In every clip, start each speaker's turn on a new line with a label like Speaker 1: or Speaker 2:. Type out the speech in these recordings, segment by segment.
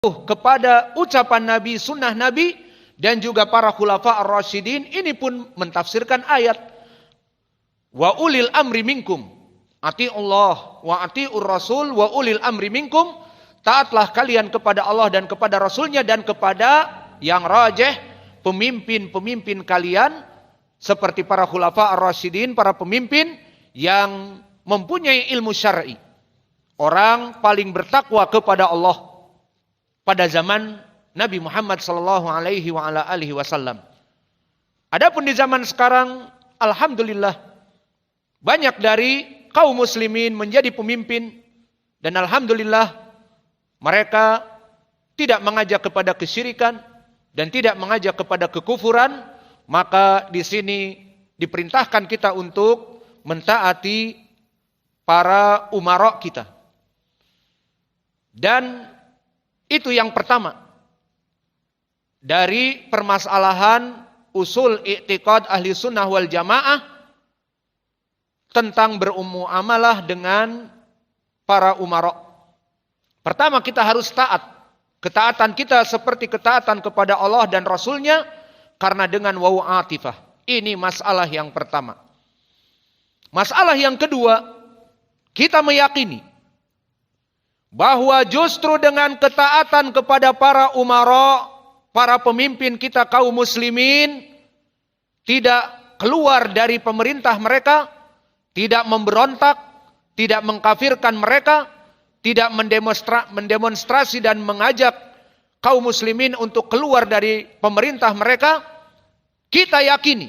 Speaker 1: kepada ucapan Nabi, sunnah Nabi, dan juga para khulafa ar-rasyidin. Ini pun mentafsirkan ayat wa ulil amri minkum, ati'ullah wa ati'ur rasul wa ulil amri minkum, taatlah kalian kepada Allah dan kepada Rasulnya dan kepada yang rajih, pemimpin-pemimpin kalian, seperti para khulafa ar-rasyidin, para pemimpin yang mempunyai ilmu syar'i, orang paling bertakwa kepada Allah pada zaman Nabi Muhammad sallallahu alaihi wasallam. Adapun di zaman sekarang, alhamdulillah, banyak dari kaum muslimin menjadi pemimpin, dan alhamdulillah mereka tidak mengajak kepada kesyirikan dan tidak mengajak kepada kekufuran. Maka di sini diperintahkan kita untuk mentaati para umara kita. Dan itu yang pertama dari permasalahan usul i'tiqad ahli sunnah wal jamaah tentang bermuamalah dengan para umara. Pertama, kita harus taat. Ketaatan kita seperti ketaatan kepada Allah dan Rasulnya, karena dengan wawu atifah. Ini masalah yang pertama. Masalah yang kedua, kita meyakini bahwa justru dengan ketaatan kepada para umara, para pemimpin kita kaum muslimin, tidak keluar dari pemerintah mereka, tidak memberontak, tidak mengkafirkan mereka, tidak mendemonstrasi dan mengajak kaum muslimin untuk keluar dari pemerintah mereka, kita yakini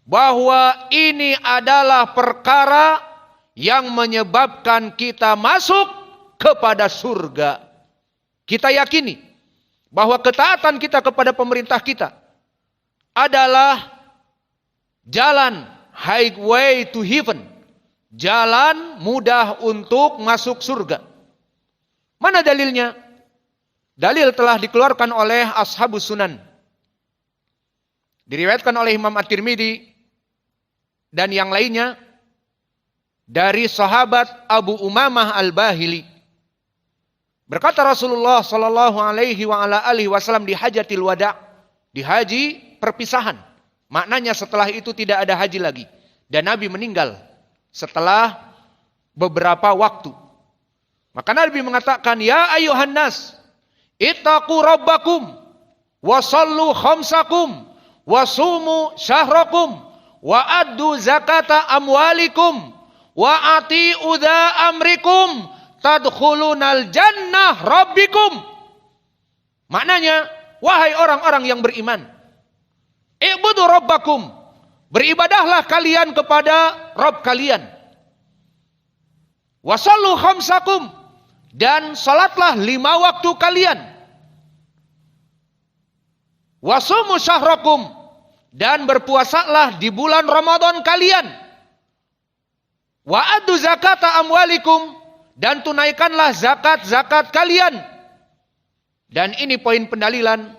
Speaker 1: bahwa ini adalah perkara yang menyebabkan kita masuk kepada surga. Kita yakini bahwa ketaatan kita kepada pemerintah kita adalah jalan highway to heaven, jalan mudah untuk masuk surga. Mana dalilnya? Dalil telah dikeluarkan oleh Ashabus Sunan. Diriwayatkan oleh Imam At-Tirmidzi dan yang lainnya dari sahabat Abu Umamah Al-Bahili. Berkata Rasulullah sallallahu alaihi wasallam di hajatil wada', di haji perpisahan. Maknanya setelah itu tidak ada haji lagi, dan Nabi meninggal setelah beberapa waktu. Maka Nabi mengatakan, ya ayuhan nas, ittaqu rabbakum wa sallu khamsakum wa sumu syahrakum wa addu zakata amwalikum wa ati'u dha amrikum tadkhulunal jannah rabbikum. Maknanya, wahai orang-orang yang beriman, i'budu rabbakum, beribadahlah kalian kepada Rabb kalian. Wasallu khamsakum, dan salatlah 5 waktu kalian. Wasumu syahrakum, dan berpuasalah di bulan Ramadan kalian. Wa addu zakata amwalikum, dan tunaikanlah zakat-zakat kalian. Dan ini poin pendalilan.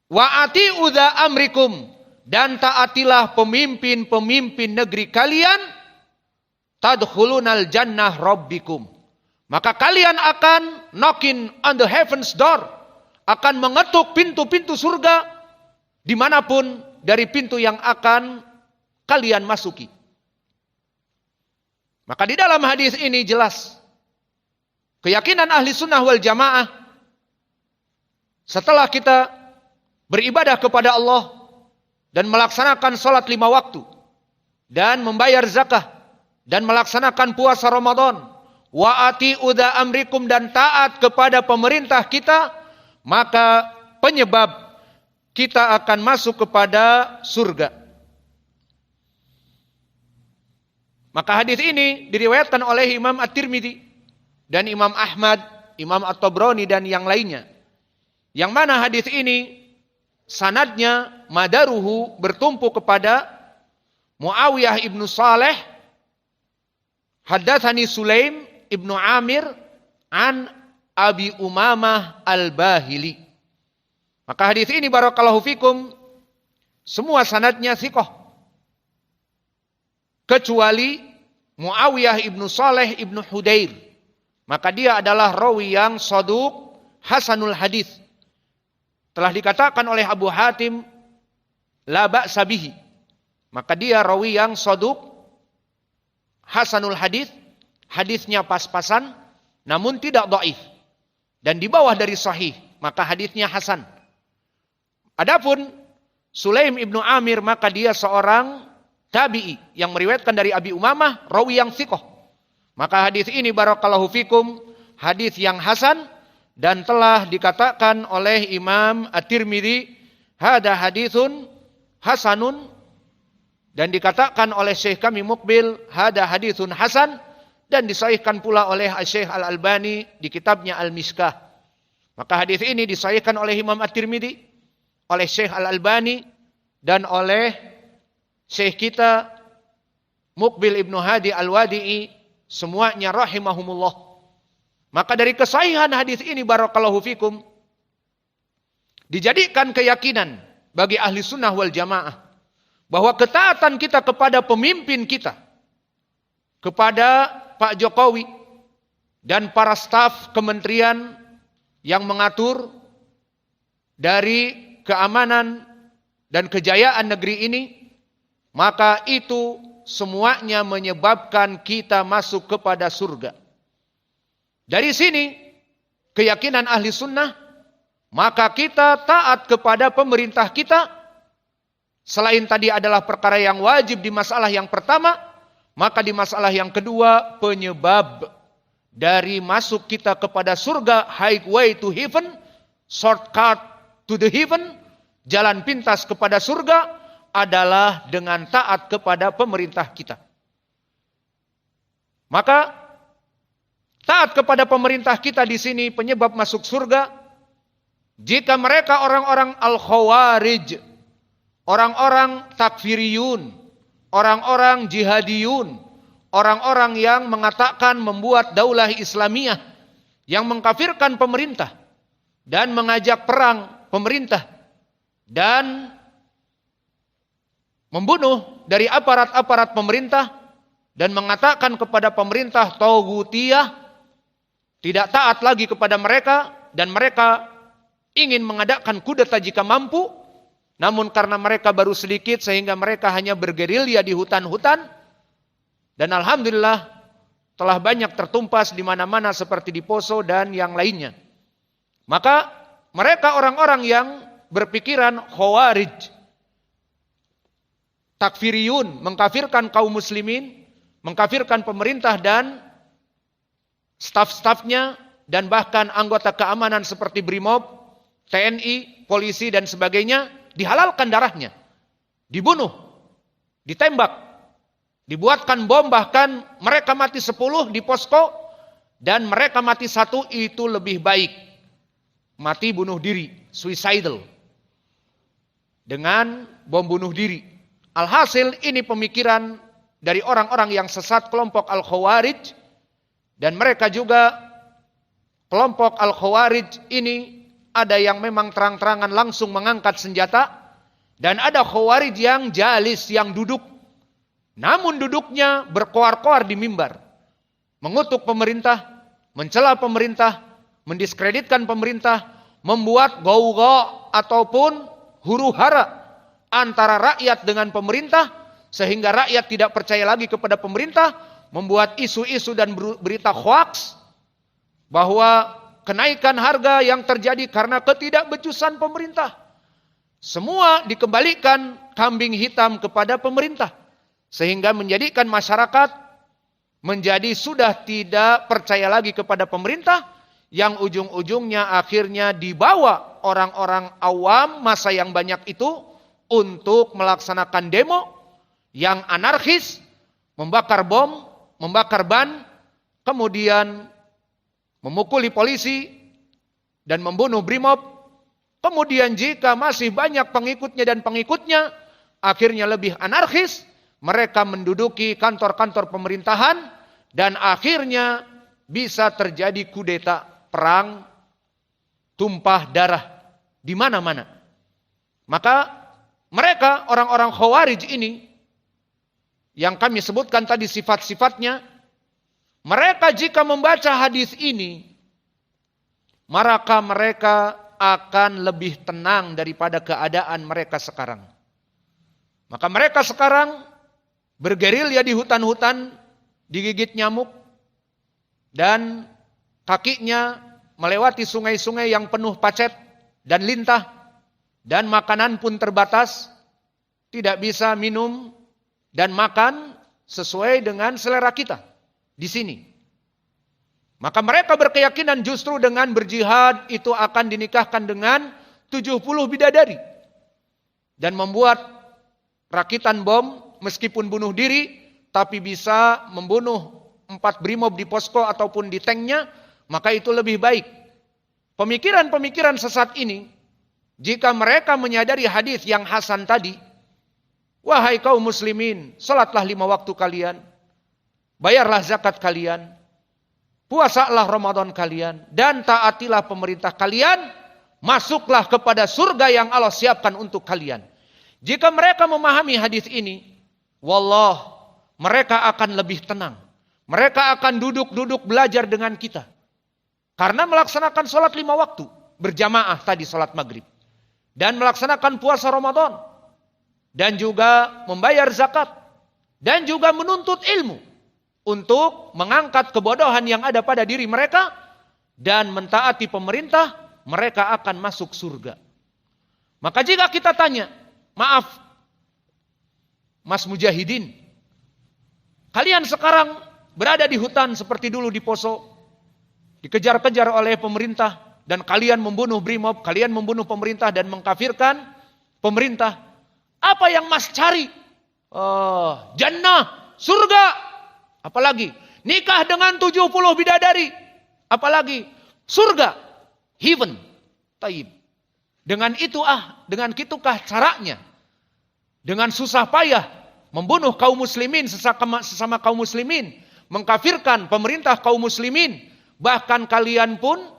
Speaker 1: Wa ati'u dha amrikum, dan taatilah pemimpin-pemimpin negeri kalian. Tadkhulunal jannah rabbikum, maka kalian akan knocking on the heaven's door, akan mengetuk pintu-pintu surga dimanapun dari pintu yang akan kalian masuki. Maka di dalam hadis ini jelas keyakinan ahli sunnah wal jamaah, setelah kita beribadah kepada Allah dan melaksanakan salat 5 waktu dan membayar zakah dan melaksanakan puasa Ramadan, wa ati'u dha amrikum, dan taat kepada pemerintah kita, maka penyebab kita akan masuk kepada surga. Maka hadis ini diriwayatkan oleh Imam At-Tirmidzi dan Imam Ahmad, Imam At-Tabrani dan yang lainnya. Yang mana hadis ini sanadnya madaruhu bertumpu kepada Muawiyah ibnu Saleh, haddatsani Sulaim ibnu Amir an Abi Umamah Al-Bahili. Maka hadis ini barakallahu fikum semua sanadnya thiqah, kecuali Muawiyah ibnu Saleh ibnu Hudair. maka dia adalah rawi yang saduq hasanul hadis. Telah dikatakan oleh Abu Hatim la ba'sa bihi. Maka dia rawi yang saduq hasanul hadis, hadisnya pas-pasan namun tidak dhaif dan di bawah dari sahih, maka hadisnya hasan. Adapun Sulaim ibnu Amir, maka dia seorang tabi'i yang meriwayatkan dari Abi Umamah, rawi yang thiqah. Maka hadis ini barakallahu fikum hadis yang hasan dan telah dikatakan oleh Imam At-Tirmidzi hada haditsun hasanun, dan dikatakan oleh Syekh kami Muqbil hada haditsun hasan, dan disahihkan pula oleh Syekh Al-Albani di kitabnya Al-Miskah. Maka hadis ini disahihkan oleh Imam At-Tirmidzi, oleh Syekh Al-Albani, dan oleh Syekh kita Muqbil Ibnu Hadi Al-Wadi'i, semuanya rahimahumullah. Maka dari kesahihan hadis ini barakallahu fikum dijadikan keyakinan bagi ahli sunnah wal jamaah bahwa ketaatan kita kepada pemimpin kita, kepada Pak Jokowi dan para staf kementerian yang mengatur dari keamanan dan kejayaan negeri ini, maka itu semuanya menyebabkan kita masuk kepada surga. Dari sini keyakinan ahli sunnah, maka kita taat kepada pemerintah kita. Selain tadi adalah perkara yang wajib di masalah yang pertama, maka di masalah yang kedua penyebab dari masuk kita kepada surga, highway to heaven, shortcut to the heaven, jalan pintas kepada surga adalah dengan taat kepada pemerintah kita. Maka taat kepada pemerintah kita di sini penyebab masuk surga. Jika mereka orang-orang al-khawarij, orang-orang takfiriyun, orang-orang jihadiyun, orang-orang yang mengatakan membuat daulah Islamiyah, yang mengkafirkan pemerintah dan mengajak perang pemerintah dan membunuh dari aparat-aparat pemerintah dan mengatakan kepada pemerintah taugutiyah, tidak taat lagi kepada mereka, dan mereka ingin mengadakan kudeta jika mampu, namun karena mereka baru sedikit sehingga mereka hanya bergerilya di hutan-hutan, dan alhamdulillah telah banyak tertumpas di mana-mana seperti di Poso dan yang lainnya. Maka mereka orang-orang yang berpikiran khawarij, takfiriyun, mengkafirkan kaum muslimin, mengkafirkan pemerintah dan staf-stafnya, dan bahkan anggota keamanan seperti Brimob, TNI, polisi dan sebagainya, dihalalkan darahnya, dibunuh, ditembak, dibuatkan bom, bahkan mereka mati 10 di posko dan mereka mati 1 itu lebih baik. Mati bunuh diri, suicidal, dengan bom bunuh diri. Alhasil ini pemikiran dari orang-orang yang sesat, kelompok Al-Khawarij, dan mereka juga kelompok Al-Khawarij ini ada yang memang terang-terangan langsung mengangkat senjata, dan ada Khawarij yang jalis, yang duduk, namun duduknya berkoar-koar di mimbar, mengutuk pemerintah, mencela pemerintah, mendiskreditkan pemerintah, membuat gauga ataupun huru-hara antara rakyat dengan pemerintah, sehingga rakyat tidak percaya lagi kepada pemerintah, membuat isu-isu dan berita hoaks bahwa kenaikan harga yang terjadi karena ketidakbecusan pemerintah. Semua dikembalikan kambing hitam kepada pemerintah, sehingga menjadikan masyarakat menjadi sudah tidak percaya lagi kepada pemerintah, yang ujung-ujungnya akhirnya dibawa orang-orang awam masa yang banyak itu untuk melaksanakan demo yang anarkis, membakar bom, membakar ban, kemudian memukuli polisi dan membunuh Brimob. Kemudian jika masih banyak pengikutnya dan pengikutnya, akhirnya lebih anarkis, mereka menduduki kantor-kantor pemerintahan dan akhirnya bisa terjadi kudeta, perang, tumpah darah di mana-mana. Maka mereka orang-orang Khawarij ini yang kami sebutkan tadi sifat-sifatnya, Mereka jika membaca hadis ini, maka mereka akan lebih tenang daripada keadaan mereka sekarang. Maka mereka sekarang bergerilya di hutan-hutan, digigit nyamuk, dan kakinya melewati sungai-sungai yang penuh pacet dan lintah, dan makanan pun terbatas, tidak bisa minum dan makan sesuai dengan selera kita di sini. Maka mereka berkeyakinan justru dengan berjihad itu akan dinikahkan dengan 70 bidadari. Dan membuat rakitan bom meskipun bunuh diri, tapi bisa membunuh 4 brimob di posko ataupun di tanknya, maka itu lebih baik. Pemikiran-pemikiran sesat ini, jika mereka menyadari hadis yang hasan tadi, wahai kaum muslimin, salatlah 5 waktu kalian, bayarlah zakat kalian, puasalah Ramadan kalian, dan taatilah pemerintah kalian, masuklah kepada surga yang Allah siapkan untuk kalian. Jika mereka memahami hadis ini, wallah, mereka akan lebih tenang. Mereka akan duduk-duduk belajar dengan kita. Karena melaksanakan sholat 5 waktu, berjamaah tadi sholat maghrib. Dan melaksanakan puasa Ramadan. Dan juga membayar zakat. Dan juga menuntut ilmu. Untuk mengangkat kebodohan yang ada pada diri mereka. Dan mentaati pemerintah, mereka akan masuk surga. Maka jika kita tanya, maaf, Mas Mujahidin, kalian sekarang berada di hutan seperti dulu di Poso, dikejar-kejar oleh pemerintah, dan kalian membunuh brimob, kalian membunuh pemerintah dan mengkafirkan pemerintah. Apa yang Mas cari? Jannah, surga. Apalagi? Nikah dengan 70 bidadari. Apalagi? Surga, heaven, taib. Dengan itukah caranya? Dengan susah payah membunuh kaum muslimin sesama kaum muslimin, mengkafirkan pemerintah kaum muslimin, bahkan kalian pun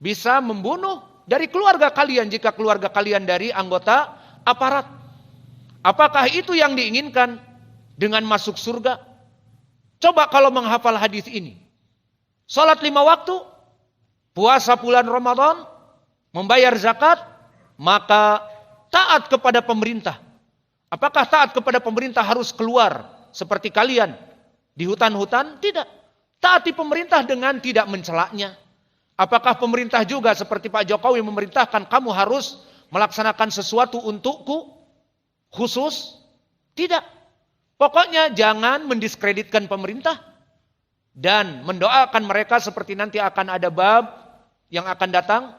Speaker 1: bisa membunuh dari keluarga kalian jika keluarga kalian dari anggota aparat. Apakah itu yang diinginkan dengan masuk surga? Coba kalau menghafal hadis ini. Salat 5 waktu, puasa bulan Ramadan, membayar zakat, maka taat kepada pemerintah. Apakah taat kepada pemerintah harus keluar seperti kalian di hutan-hutan? Tidak. Taati pemerintah dengan tidak mencelaknya. Apakah pemerintah juga seperti Pak Jokowi memerintahkan kamu harus melaksanakan sesuatu untukku khusus? Tidak. Pokoknya jangan mendiskreditkan pemerintah dan mendoakan mereka seperti nanti akan ada bab yang akan datang.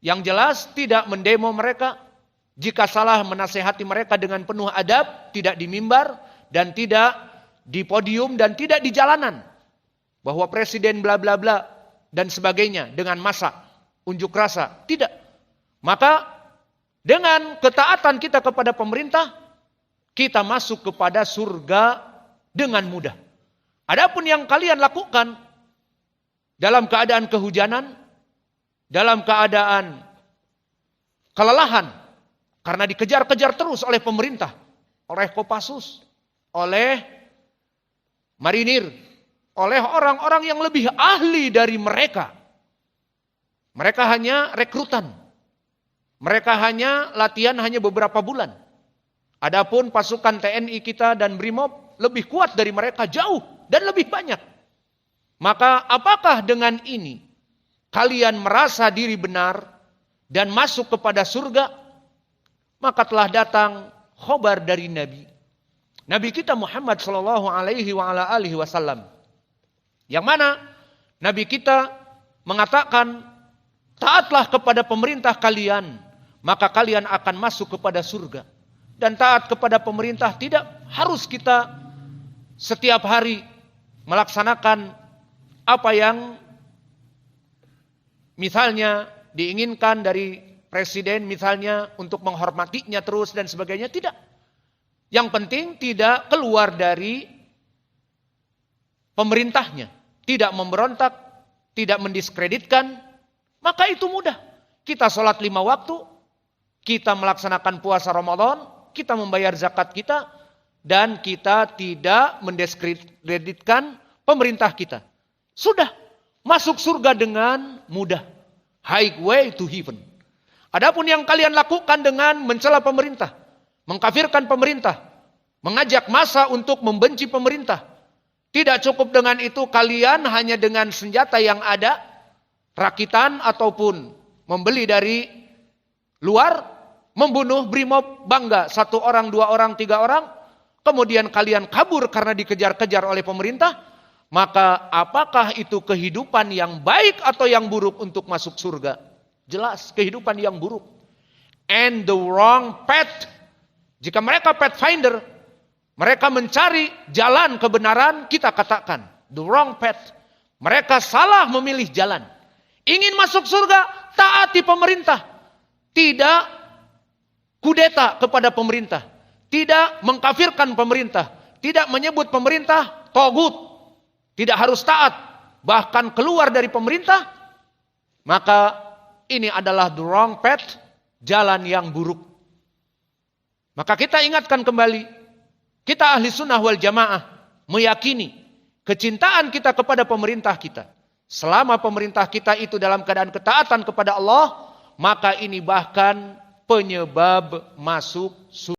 Speaker 1: Yang jelas tidak mendemo mereka. Jika salah menasehati mereka dengan penuh adab, tidak di mimbar dan tidak di podium dan tidak di jalanan. Bahwa presiden bla bla bla dan sebagainya dengan massa unjuk rasa, tidak. Maka dengan ketaatan kita kepada pemerintah, kita masuk kepada surga dengan mudah. Adapun yang kalian lakukan dalam keadaan kehujanan, dalam keadaan kelelahan, karena dikejar-kejar terus oleh pemerintah, oleh Kopassus, oleh marinir, oleh orang-orang yang lebih ahli dari mereka. Mereka hanya rekrutan. Mereka hanya latihan hanya beberapa bulan. Adapun pasukan TNI kita dan Brimob lebih kuat dari mereka jauh dan lebih banyak. Maka apakah dengan ini kalian merasa diri benar dan masuk kepada surga? Maka telah datang khobar dari Nabi. Nabi kita Muhammad sallallahu alaihi wasallam. Yang mana Nabi kita mengatakan, taatlah kepada pemerintah kalian, maka kalian akan masuk kepada surga. Dan taat kepada pemerintah tidak harus kita setiap hari melaksanakan apa yang misalnya diinginkan dari presiden misalnya untuk menghormatinya terus dan sebagainya. Tidak. Yang penting tidak keluar dari pemerintahnya. Tidak memberontak, tidak mendiskreditkan. Maka itu mudah. Kita sholat 5 waktu, kita melaksanakan puasa Ramadan, kita membayar zakat kita, dan kita tidak mendiskreditkan pemerintah kita. Sudah masuk surga dengan mudah. Highway to heaven. Adapun yang kalian lakukan dengan mencela pemerintah, mengkafirkan pemerintah, mengajak massa untuk membenci pemerintah. Tidak cukup dengan itu, kalian hanya dengan senjata yang ada, rakitan ataupun membeli dari luar, membunuh brimob bangga 1 orang, 2 orang, 3 orang, kemudian kalian kabur karena dikejar-kejar oleh pemerintah, maka apakah itu kehidupan yang baik atau yang buruk untuk masuk surga? Jelas kehidupan yang buruk. And the wrong path. Jika mereka pathfinder, mereka mencari jalan kebenaran, kita katakan the wrong path. Mereka salah memilih jalan. Ingin masuk surga, taati pemerintah. Tidak kudeta kepada pemerintah. Tidak mengkafirkan pemerintah. Tidak menyebut pemerintah togut. Tidak harus taat. Bahkan keluar dari pemerintah. Maka ini adalah the wrong path. Jalan yang buruk. Maka kita ingatkan kembali. Kita ahli sunnah wal jamaah meyakini kecintaan kita kepada pemerintah kita. Selama pemerintah kita itu dalam keadaan ketaatan kepada Allah, maka ini bahkan penyebab masuk surga.